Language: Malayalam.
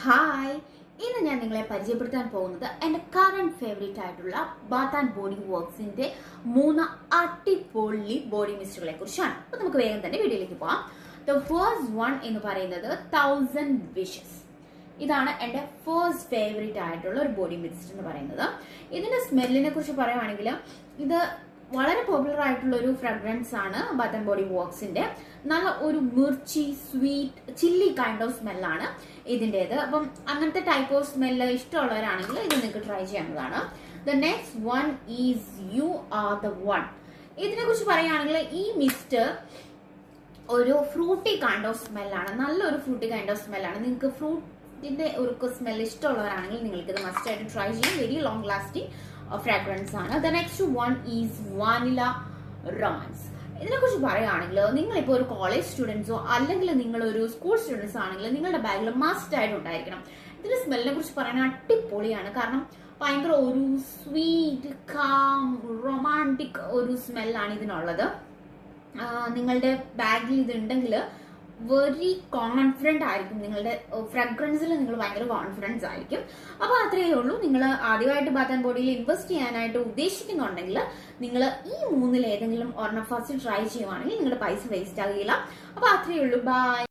ഹായ്, ഇന്ന് ഞാൻ നിങ്ങളെ പരിചയപ്പെടുത്താൻ പോകുന്നത് എൻ്റെ കറന്റ് ഫേവറേറ്റ് ആയിട്ടുള്ള ബാത്ത് ആൻഡ് ബോഡി വർക്ക്സിന്റെ 3 അടിപൊളി ബോഡി മിസ്റ്റുകളെ കുറിച്ചാണ്. അപ്പൊ നമുക്ക് വേഗം തന്നെ വീഡിയോയിലേക്ക് പോവാം. ദ ഫസ്റ്റ് വൺ എന്ന് പറയുന്നത് 1000 വിഷസ്. ഇതാണ് എൻ്റെ ഫസ്റ്റ് ഫേവറേറ്റ് ആയിട്ടുള്ള ഒരു ബോഡി മിസ്റ്റ് എന്ന് പറയുന്നത്. ഇതിന്റെ സ്മെല്ലിനെ കുറിച്ച് പറയുവാണെങ്കിൽ ഇത് വളരെ പോപ്പുലർ ആയിട്ടുള്ള ഒരു ഫ്രാഗ്രൻസ് ആണ് ബാത്ത് ആൻഡ് ബോഡി വർക്ക്സിന്റെ. നല്ല ഒരു Mirchi sweet chilli kind of സ്മെല്ലാണ് ഇതിൻ്റെത്. അപ്പം അങ്ങനത്തെ ടൈപ്പ് ഓഫ് സ്മെല്ല് ഇഷ്ടമുള്ളവരാണെങ്കിൽ ഇത് നിങ്ങൾക്ക് ട്രൈ ചെയ്യാവുന്നതാണ്. The next one is you are the one. ഇതിനെ കുറിച്ച് പറയുകയാണെങ്കിൽ ഈ മിസ്റ്റ് ഒരു ഫ്രൂട്ടി കൈൻഡ് ഓഫ് സ്മെല്ലാണ്. നല്ലൊരു ഫ്രൂട്ടി കൈൻഡ് ഓഫ് സ്മെല്ലാണ്. നിങ്ങൾക്ക് ഫ്രൂട്ടിന്റെ ഒരു സ്മെൽ ഇഷ്ടമുള്ളവരാണെങ്കിൽ നിങ്ങൾക്ക് ഇത് മസ്റ്റ് ആയിട്ട് ട്രൈ ചെയ്യാം. വെരി ലോങ് ലാസ്റ്റിംഗ് ഫ്രാഗ്രൻസ് ആണ്. The next one is vanilla romance. ഇതിനെ കുറിച്ച് പറയുകയാണെങ്കിൽ നിങ്ങളിപ്പോൾ ഒരു കോളേജ് സ്റ്റുഡൻസോ അല്ലെങ്കിൽ നിങ്ങളൊരു സ്കൂൾ സ്റ്റുഡൻസോ ആണെങ്കിൽ നിങ്ങളുടെ ബാഗിൽ മസ്റ്റ് ആയിട്ട് ഉണ്ടായിരിക്കണം. ഇതിന്റെ സ്മെല്ലിനെ കുറിച്ച് പറയാൻ അടിപൊളിയാണ്. കാരണം ഭയങ്കര ഒരു സ്വീറ്റ് കാം റൊമാൻറ്റിക് ഒരു സ്മെല്ലാണ് ഇതിനുള്ളത്. നിങ്ങളുടെ ബാഗിൽ ഇത് ഉണ്ടെങ്കിൽ വെരി കോൺഫിഡന്റ് ആയിരിക്കും. നിങ്ങളുടെ ഫ്രാഗ്രൻസിൽ നിങ്ങൾ ഭയങ്കര കോൺഫിഡൻസ് ആയിരിക്കും. അപ്പൊ അത്രയേ ഉള്ളൂ. നിങ്ങൾ ആദ്യമായിട്ട് ബാത്ത് ആൻഡ് ബോഡിയിൽ ഇൻവെസ്റ്റ് ചെയ്യാനായിട്ട് ഉദ്ദേശിക്കുന്നുണ്ടെങ്കിൽ നിങ്ങൾ ഈ 3-ൽ ഏതെങ്കിലും ഒരെണ്ണം ഫസ്റ്റ് ട്രൈ ചെയ്യുവാണെങ്കിൽ നിങ്ങളുടെ പൈസ വേസ്റ്റ് ആകില്ല. അപ്പൊ അത്രയേ ഉള്ളൂ. ബൈ.